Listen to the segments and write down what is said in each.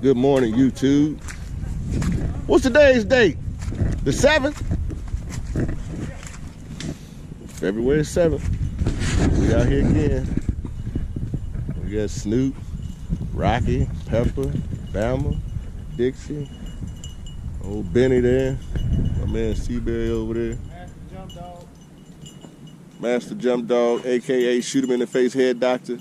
Good morning, YouTube. What's today's date? The 7th? February 7th. We out here again. We got Snoop, Rocky, Pepper, Bama, Dixie, old Benny there, my man Seaberry over there. Master Jump Dog, aka Shoot Him in the Face Head Doctor.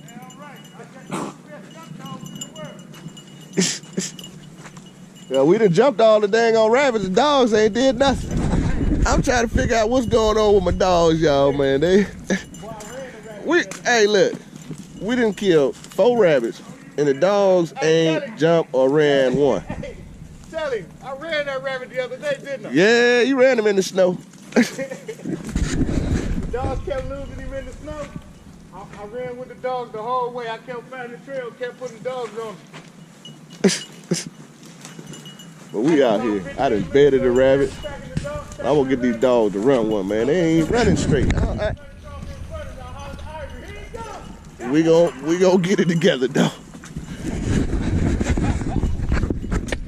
Yeah, we done jumped all the dang on rabbits. The dogs ain't did nothing. I'm trying to figure out what's going on with my dogs, y'all, man. Hey, look, we done killed 4 rabbits, and the dogs ain't jumped or ran one. Hey, tell him, I ran that rabbit the other day, didn't I? Yeah, you ran him in the snow. The dogs kept losing him in the snow. I ran with the dogs the whole way. I kept finding the trail, kept putting dogs on them. But we out here. I done bedded the rabbit. I'm gonna get these dogs to run one, man. They ain't running straight. We gon' get it together, though.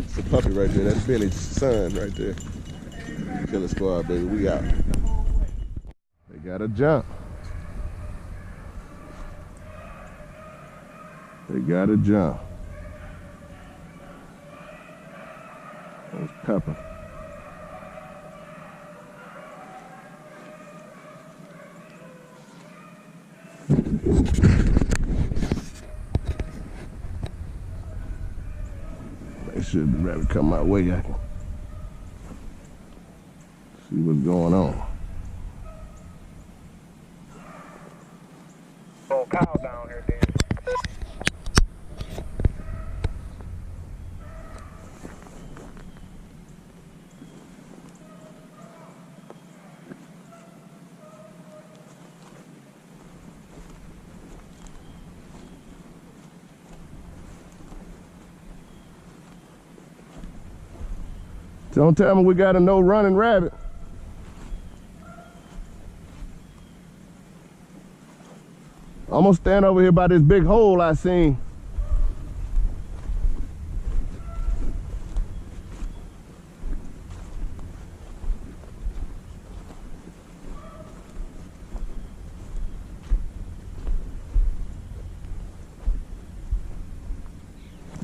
It's a puppy right there. That's Benny's son right there. Killer Squad, baby. We out. They gotta jump. They gotta jump. That's Pepper. Make sure the rabbit come my way. I can see what's going on. Oh, cow down here, Dan. Don't tell me we got a no running rabbit. I'm gonna stand over here by this big hole I seen.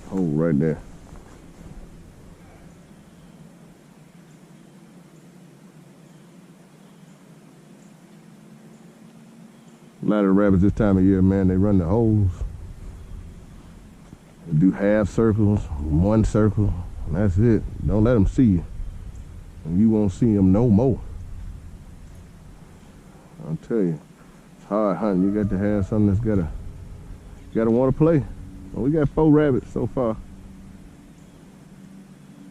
Hole right there. A lot of rabbits this time of year, man, they run the holes. They do half circles, 1 circle, and that's it. Don't let them see you. And you won't see them no more. I'll tell you, it's hard hunting. You got to have something that's gotta want to play. Well, we got 4 rabbits so far.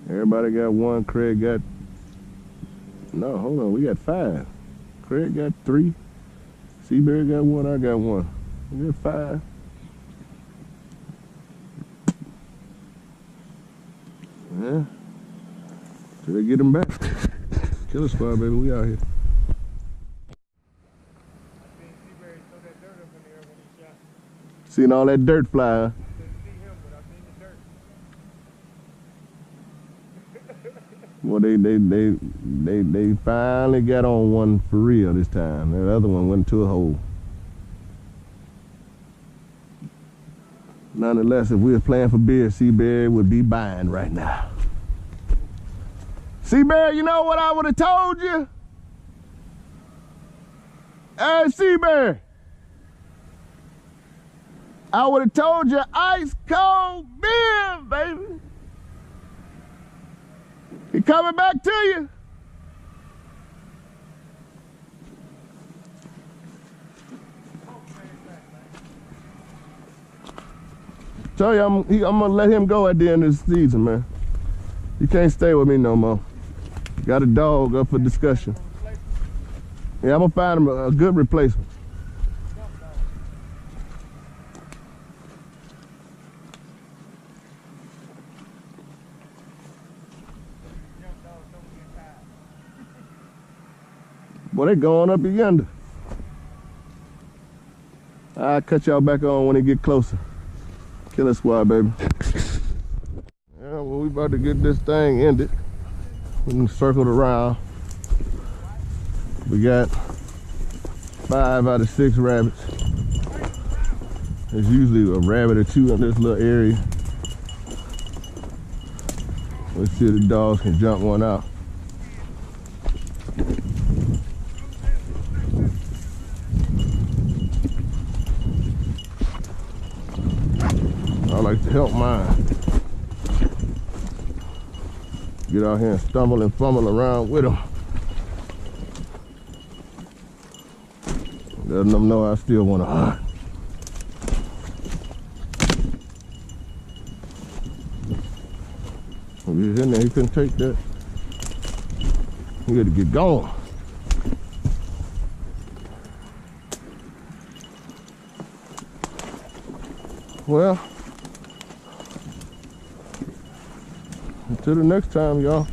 Everybody got 1. Craig got, no, hold on, we got 5. Craig got 3. Seaberry got 1, I got 1. We got 5. Yeah. Till they get them back. Killer Squad, baby, we out here. Seen all that dirt fly, huh? Well, they finally got on one for real this time. The other one went to a hole. Nonetheless, if we was playing for beer, Seaberry would be buying right now. Seaberry, you know what I would have told you? Hey, Seaberry. I would have told you ice cold beer, baby. He coming back to you. Tell you, I'm gonna let him go at the end of the season, man. You can't stay with me no more. Got a dog up for discussion. Yeah, I'm gonna find him a good replacement. Boy, they going up yonder. I'll cut y'all back on when they get closer. Killer Squad, baby. we about to get this thing ended. We can circle around. We got 5 out of 6 rabbits. There's usually a rabbit or 2 in this little area. Let's see if the dogs can jump one out. I like to help mine. Get out here and stumble and fumble around with them. Letting them know I still want to hunt. If he's in there, he couldn't take that. He had to get going. Well, until the next time, y'all.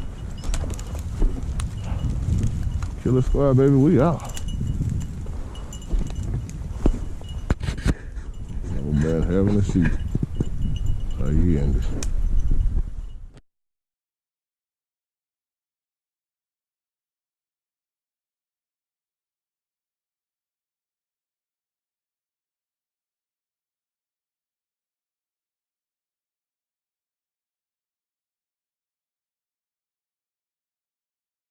Killer Squad, baby, we out. Oh man, having a seat. How you end this?